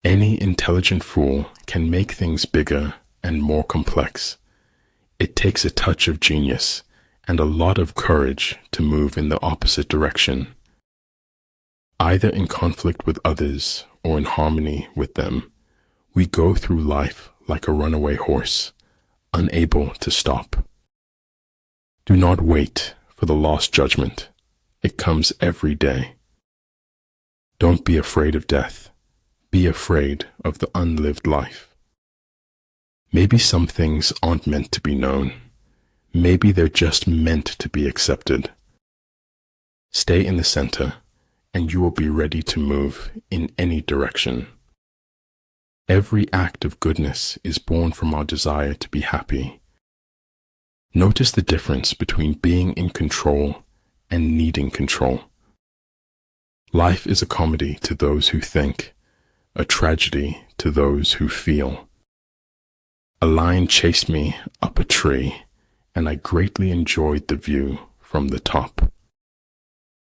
Any intelligent fool can make things bigger and more complex. It takes a touch of genius and a lot of courage to move in the opposite direction, either in conflict with others or in harmony with them. We go through life like a runaway horse, unable to stop. Do not wait for the lost judgment. It comes every day. Don't be afraid of death. Be afraid of the unlived life. Maybe some things aren't meant to be known. Maybe they're just meant to be accepted. Stay in the center, and you will be ready to move in any direction. Every act of goodness is born from our desire to be happy. Notice the difference between being in control and needing control. Life is a comedy to those who think, a tragedy to those who feel. A lion chased me up a tree, and I greatly enjoyed the view from the top.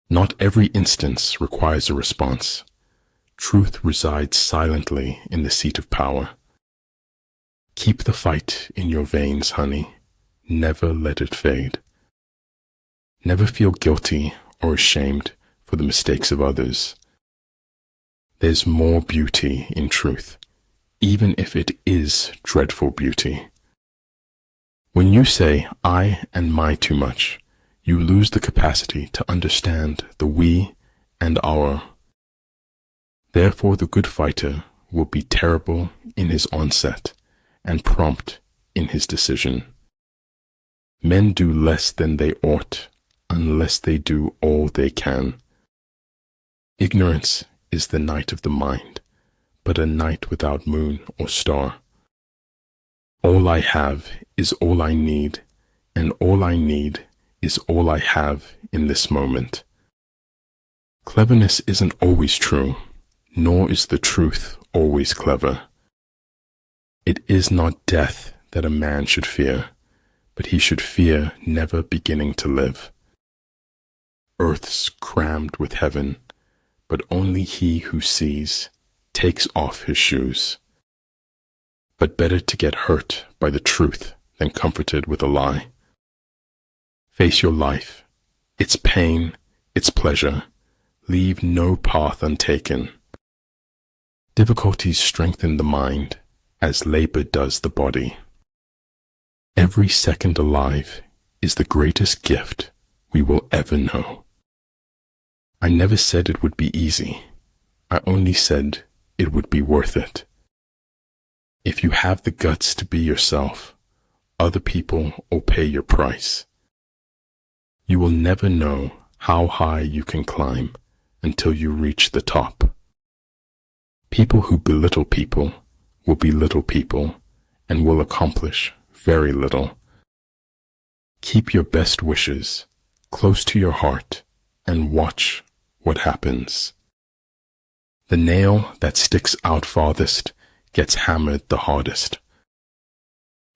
Not every instance requires a response. Truth resides silently in the seat of power. Keep the fight in your veins, honey. Never let it fade. Never feel guilty or ashamed for the mistakes of others. There's more beauty in truth, even if it is dreadful beauty. When you say I and my too much, you lose the capacity to understand the we and our. Therefore, the good fighter will be terrible in his onset and prompt in his decision. Men do less than they ought unless they do all they can. Ignorance is the night of the mind, but a night without moon or star. All I have is all I need, and all I need is all I have in this moment. Cleverness isn't always true, nor is the truth always clever. It is not death that a man should fear, but he should fear never beginning to live. Earth's crammed with heaven, but only he who sees takes off his shoes. But better to get hurt by the truth than comforted with a lie. Face your life, its pain, its pleasure. Leave no path untaken. Difficulties strengthen the mind as labor does the body. Every second alive is the greatest gift we will ever know. I never said it would be easy. I only said it would be worth it. If you have the guts to be yourself, other people will pay your price. You will never know how high you can climb until you reach the top. People who belittle people will belittle people and will accomplish very little. Keep your best wishes close to your heart and watch what happens. The nail that sticks out farthest gets hammered the hardest.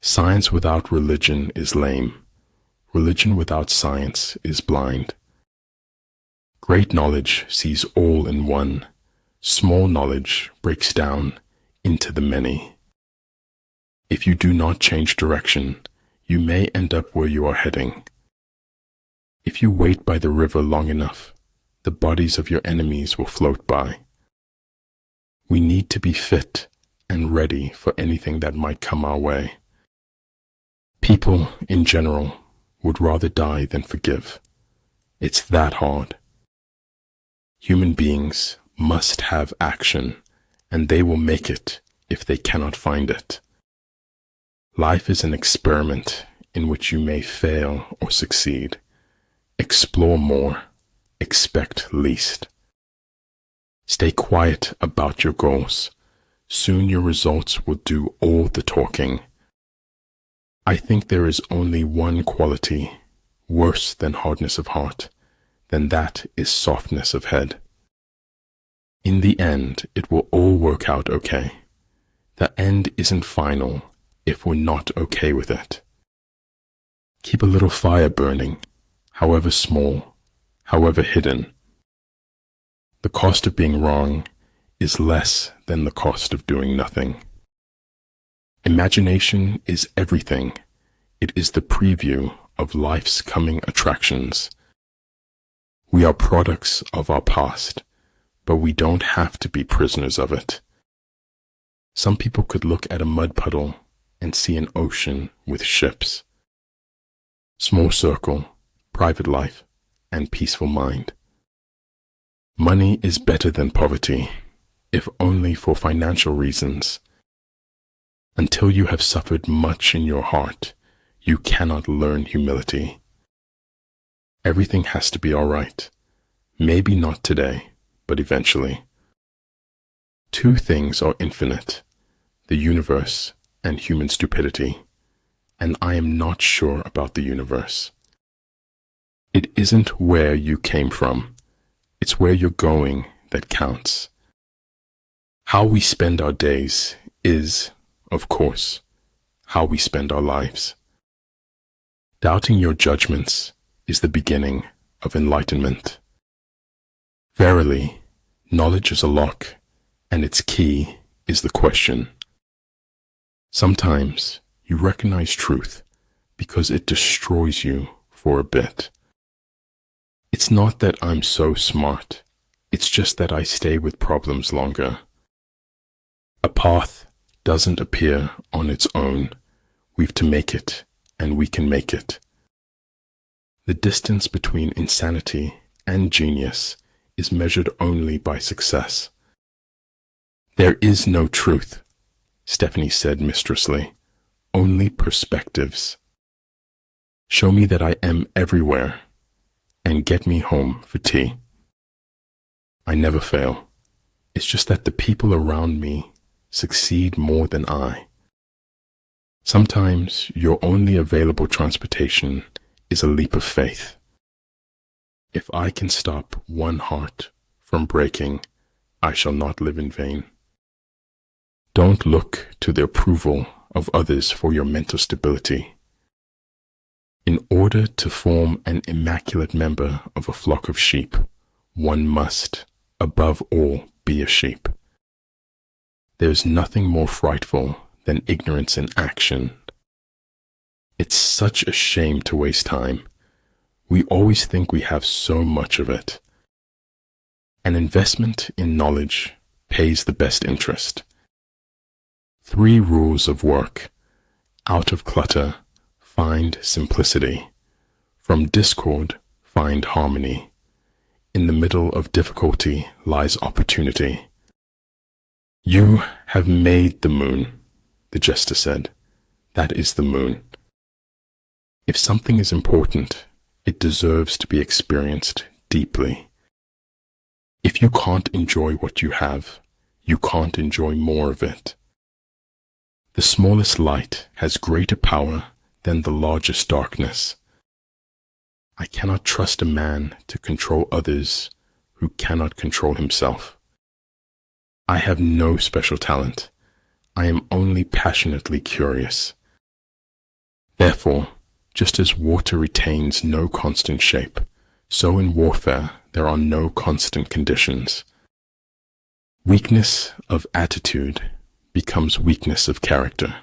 Science without religion is lame. Religion without science is blind. Great knowledge sees all in one. Small knowledge breaks down into the many. If you do not change direction, you may end up where you are heading. If you wait by the river long enough, the bodies of your enemies will float by. We need to be fit and ready for anything that might come our way. People, in general, would rather die than forgive. It's that hard. Human beings must have action, and they will make it if they cannot find it. Life is an experiment in which you may fail or succeed. Explore more. Expect least. Stay quiet about your goals. Soon your results will do all the talking. I think there is only one quality worse than hardness of heart, then that is softness of head. In the end, it will all work out okay. The end isn't final if we're not okay with it. Keep a little fire burning, however small, however hidden. The cost of being wrong is less than the cost of doing nothing. Imagination is everything. It is the preview of life's coming attractions. We are products of our past, but we don't have to be prisoners of it. Some people could look at a mud puddle and see an ocean with ships. Small circle, private life, and peaceful mind. Money is better than poverty, if only for financial reasons. Until you have suffered much in your heart, you cannot learn humility. Everything has to be all right. Maybe not today, but eventually. Two things are infinite, the universe and human stupidity, and I am not sure about the universe. It isn't where you came from, it's where you're going that counts. How we spend our days is, of course, how we spend our lives. Doubting your judgments is the beginning of enlightenment. Verily, knowledge is a lock, and its key is the question. Sometimes you recognize truth because it destroys you for a bit. It's not that I'm so smart, it's just that I stay with problems longer. A path doesn't appear on its own. We've to make it, and we can make it. The distance between insanity and genius is measured only by success. There is no truth, Stephanie said mistressly, only perspectives. Show me that I am everywhere, and get me home for tea. I never fail. It's just that the people around me succeed more than I. Sometimes your only available transportation is a leap of faith. If I can stop one heart from breaking, I shall not live in vain. Don't look to the approval of others for your mental stability. In order to form an immaculate member of a flock of sheep, one must, above all, be a sheep. There's nothing more frightful than ignorance in action. It's such a shame to waste time. We always think we have so much of it. An investment in knowledge pays the best interest. 3 rules of work. Out of clutter, find simplicity. From discord, find harmony. In the middle of difficulty lies opportunity. You have made the moon, the jester said. That is the moon. If something is important, it deserves to be experienced deeply. If you can't enjoy what you have, you can't enjoy more of it. The smallest light has greater power than the largest darkness. I cannot trust a man to control others who cannot control himself. I have no special talent. I am only passionately curious. Therefore, just as water retains no constant shape, so in warfare there are no constant conditions. Weakness of attitude becomes weakness of character.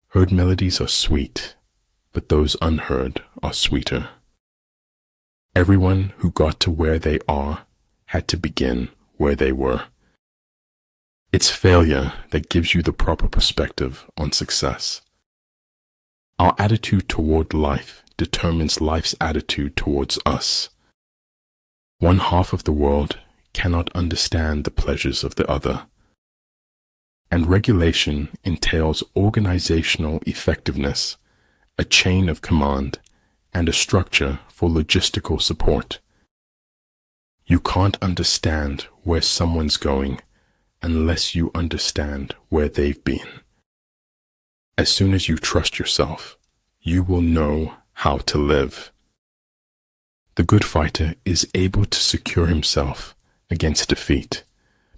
Heard melodies are sweet, but those unheard are sweeter. Everyone who got to where they are had to begin where they were. It's failure that gives you the proper perspective on success. Our attitude toward life determines life's attitude towards us. One half of the world cannot understand the pleasures of the other. And regulation entails organizational effectiveness, a chain of command, and a structure for logistical support. You can't understand where someone's going unless you understand where they've been. As soon as you trust yourself, you will know how to live. The good fighter is able to secure himself against defeat,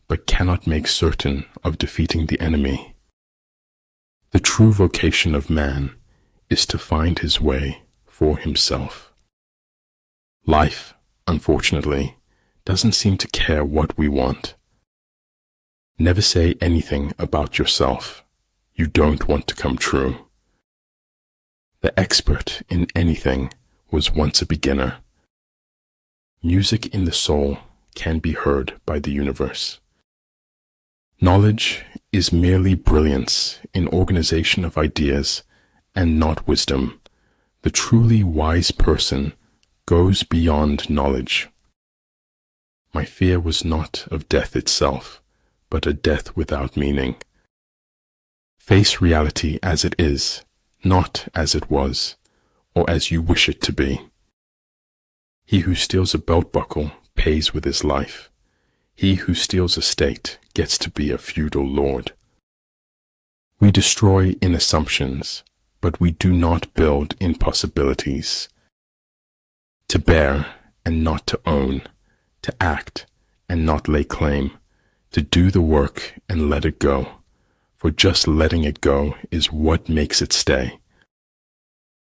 but cannot make certain of defeating the enemy. The true vocation of man is to find his way for himself. Life, unfortunately, doesn't seem to care what we want. Never say anything about yourself you don't want to come true. The expert in anything was once a beginner. Music in the soul can be heard by the universe. Knowledge is merely brilliance in organization of ideas and not wisdom. The truly wise person goes beyond knowledge. My fear was not of death itself, but a death without meaning. Face reality as it is, not as it was, or as you wish it to be. He who steals a belt buckle pays with his life. He who steals a state gets to be a feudal lord. We destroy in assumptions, but we do not build in possibilities. To bear and not to own, to act and not lay claim, to do the work and let it go, for just letting it go is what makes it stay.